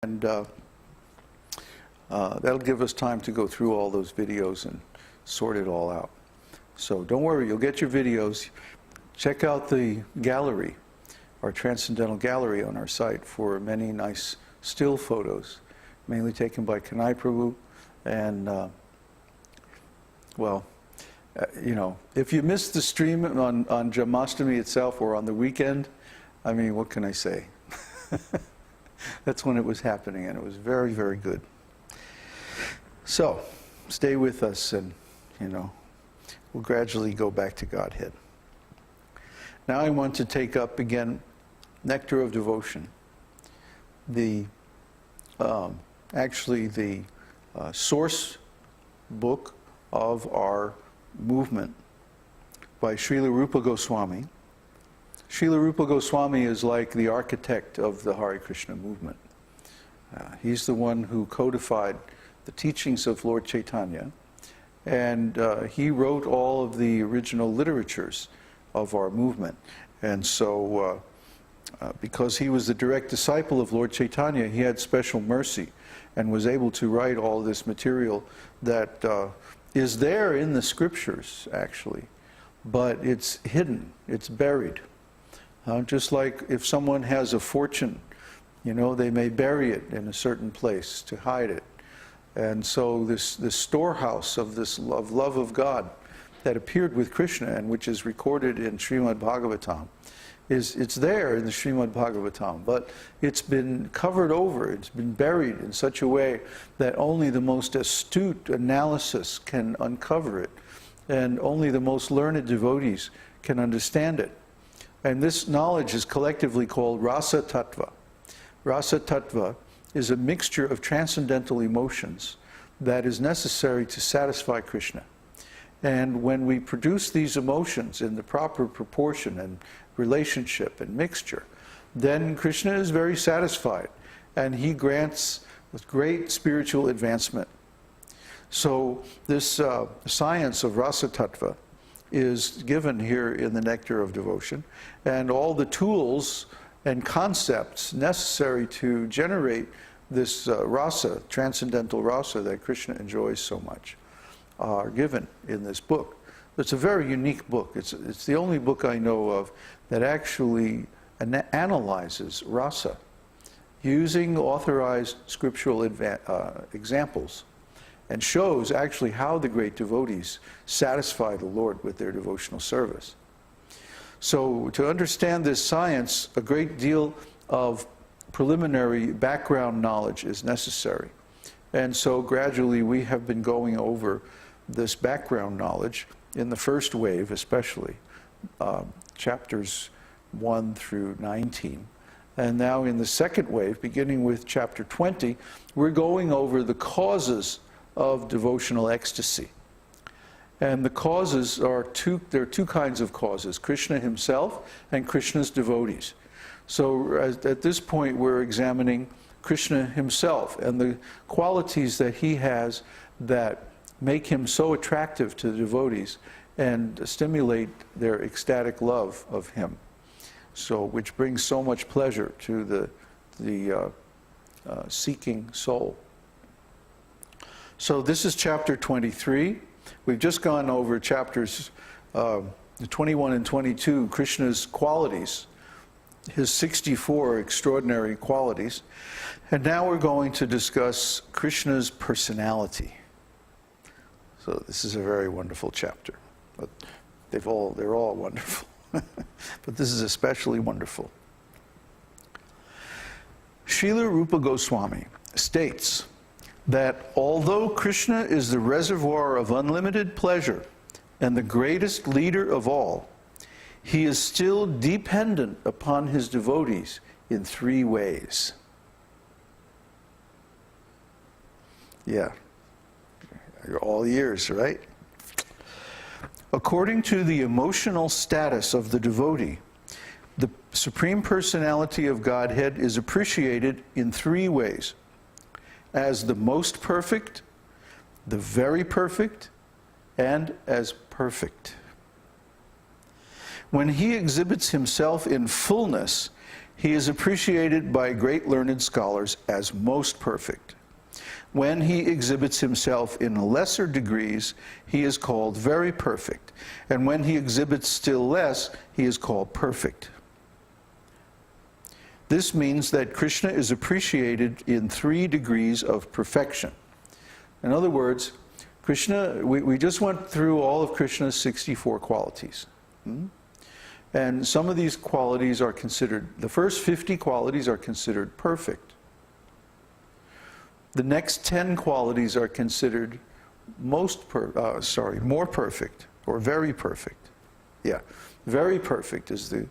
And that'll give us time to go through all those videos and sort it all out. So don't worry, you'll get your videos. Check out the gallery, our Transcendental Gallery on our site for many nice still photos, mainly taken by Kanai Prabhu. And, you know, if you missed the stream on Janmashtami itself or on the weekend, I mean, what can I say? That's when it was happening, and it was very, very good. So, stay with us, and, you know, we'll gradually go back to Godhead. Now I want to take up again Nectar of Devotion, actually the source book of our movement by Śrīla Rūpa Gosvāmī. Śrīla Rūpa Gosvāmī is like the architect of the Hare Krishna movement. He's the one who codified the teachings of Lord Chaitanya, and he wrote all of the original literatures of our movement. And so, because he was the direct disciple of Lord Chaitanya, he had special mercy and was able to write all this material that is there in the scriptures, actually, but it's hidden, it's buried. Just like if someone has a fortune, you know, they may bury it in a certain place to hide it. And so this storehouse of this love of God that appeared with Krishna and which is recorded in Śrīmad-Bhāgavatam, it's there in the Śrīmad-Bhāgavatam, but it's been covered over, it's been buried in such a way that only the most astute analysis can uncover it, and only the most learned devotees can understand it. And this knowledge is collectively called Rasa Tattva. Rasa Tattva is a mixture of transcendental emotions that is necessary to satisfy Krishna. And when we produce these emotions in the proper proportion and relationship and mixture, then Krishna is very satisfied, and he grants with great spiritual advancement. So this science of Rasa Tattva is given here in the Nectar of Devotion, and all the tools and concepts necessary to generate this rasa, transcendental rasa that Krishna enjoys so much, are given in this book. It's a very unique book. It's the only book I know of that actually analyzes rasa using authorized scriptural examples, and shows actually how the great devotees satisfy the Lord with their devotional service. So to understand this science, a great deal of preliminary background knowledge is necessary. And so gradually we have been going over this background knowledge in the first wave especially, chapters 1 through 19. And now in the second wave, beginning with chapter 20, we're going over the causes of devotional ecstasy. And the causes are there are two kinds of causes, Krishna himself and Krishna's devotees. So at this point we're examining Krishna himself and the qualities that he has that make him so attractive to the devotees and stimulate their ecstatic love of him. So, which brings so much pleasure to the seeking soul. So this is chapter 23. We've just gone over chapters 21 and 22, Krishna's qualities, his 64 extraordinary qualities. And now we're going to discuss Krishna's personality. So this is a very wonderful chapter. But they're all wonderful. But this is especially wonderful. Śrīla Rūpa Gosvāmī states that although Krishna is the reservoir of unlimited pleasure and the greatest leader of all, he is still dependent upon his devotees in three ways. Yeah, you're all ears, right? According to the emotional status of the devotee, the Supreme Personality of Godhead is appreciated in three ways: as the most perfect, the very perfect, and as perfect. When he exhibits himself in fullness, he is appreciated by great learned scholars as most perfect. When he exhibits himself in lesser degrees, he is called very perfect. And when he exhibits still less, he is called perfect. This means that Krishna is appreciated in 3 degrees of perfection. In other words, Krishna, we just went through all of Krishna's 64 qualities. And some of these qualities are considered, the first 50 qualities are considered perfect. The next 10 qualities are considered more perfect, or very perfect. Yeah, very perfect is the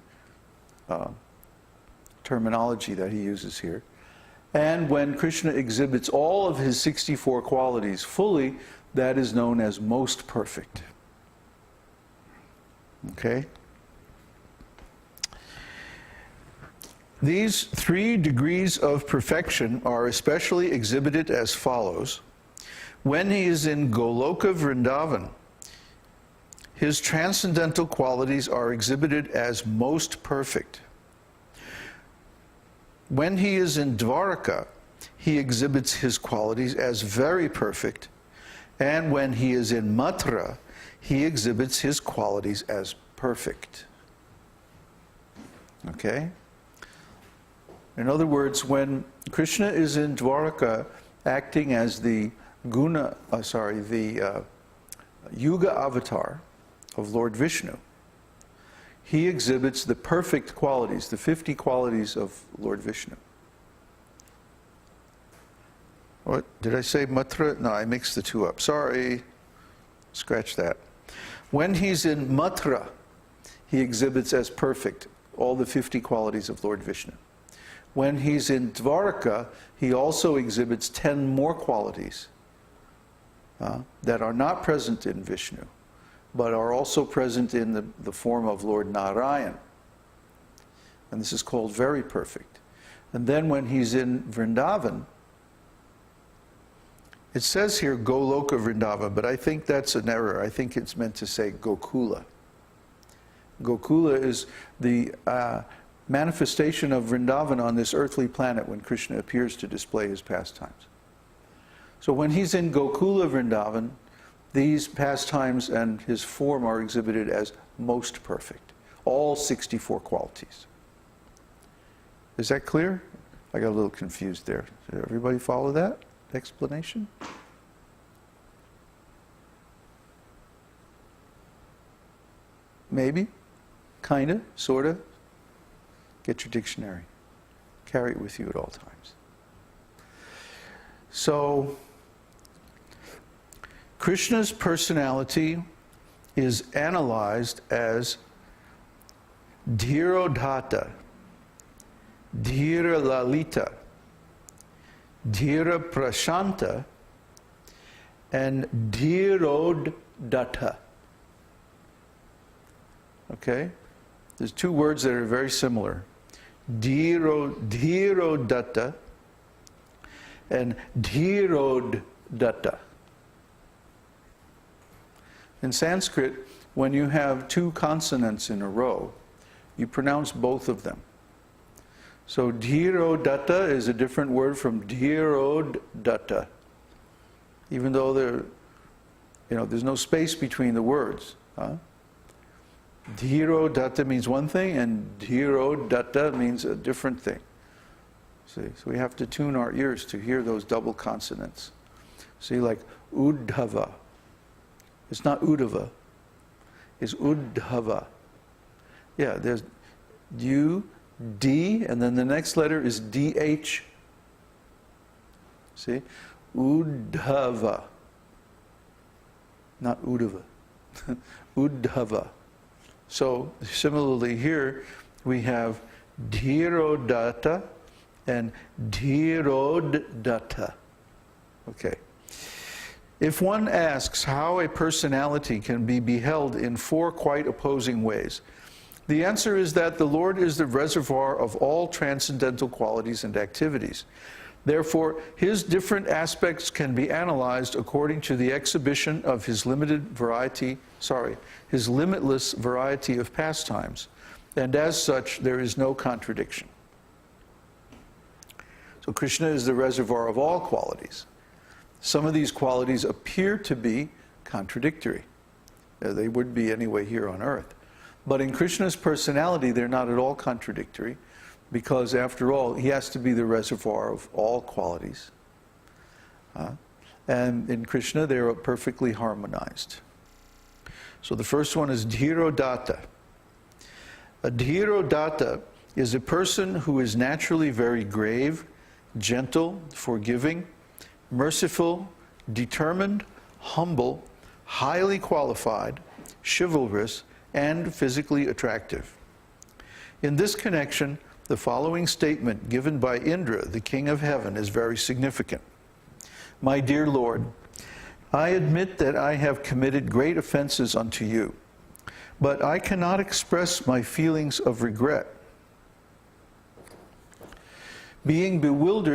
terminology that he uses here. And when Krishna exhibits all of his 64 qualities fully, that is known as most perfect. Okay? These 3 degrees of perfection are especially exhibited as follows. When he is in Goloka Vrindavan, his transcendental qualities are exhibited as most perfect. When he is in Dvaraka, he exhibits his qualities as very perfect. And when he is in Mathura, he exhibits his qualities as perfect. Okay? In other words, when Krishna is in Dvaraka acting as the Yuga avatar of Lord Vishnu, he exhibits the perfect qualities, the 50 qualities of Lord Vishnu. What? Did I say Mathura? No, I mixed the 2 up. Sorry. Scratch that. When he's in Mathura, he exhibits as perfect all the 50 qualities of Lord Vishnu. When he's in Dvaraka, he also exhibits 10 more qualities that are not present in Vishnu, but are also present in the form of Lord Narayan. And this is called very perfect. And then when he's in Vrindavan, it says here Goloka Vrindavan, but I think that's an error. I think it's meant to say Gokula. Gokula is the manifestation of Vrindavan on this earthly planet when Krishna appears to display his pastimes. So when he's in Gokula Vrindavan, these pastimes and his form are exhibited as most perfect. All 64 qualities. Is that clear? I got a little confused there. Did everybody follow that explanation? Maybe? Kinda? Sorta? Get your dictionary. Carry it with you at all times. So, Krishna's personality is analyzed as Dhirodhata, Dhira Lalita, Dhira Prashanta, and Dhirodatta. Okay? There's 2 words that are very similar. Dhirodatta and Dhirodatta. In Sanskrit, when you have 2 consonants in a row, you pronounce both of them. So Dhirodatta is a different word from Dhirodatta, even though there's no space between the words. Dhirodatta means one thing, and Dhirodatta means a different thing. See, so we have to tune our ears to hear those double consonants. See, like Uddhava. It's not Uddhava. It's Uddhava. Yeah, there's U, D, and then the next letter is DH. See? Uddhava. Not Uddhava. Uddhava. So, similarly here, we have Dhirodatta and Dhirodatta. Okay. If one asks how a personality can be beheld in 4 quite opposing ways, the answer is that the Lord is the reservoir of all transcendental qualities and activities. Therefore, his different aspects can be analyzed according to the exhibition of his his limitless variety of pastimes, and as such, there is no contradiction. So Krishna is the reservoir of all qualities. Some of these qualities appear to be contradictory. They would be anyway here on earth. But in Krishna's personality, they're not at all contradictory, because after all, he has to be the reservoir of all qualities. And in Krishna, they are perfectly harmonized. So the first one is Dhirodatta. A Dhirodatta is a person who is naturally very grave, gentle, forgiving, merciful, determined, humble, highly qualified, chivalrous, and physically attractive. In this connection, the following statement given by Indra, the king of heaven, is very significant. My dear Lord, I admit that I have committed great offenses unto you, but I cannot express my feelings of regret. Being bewildered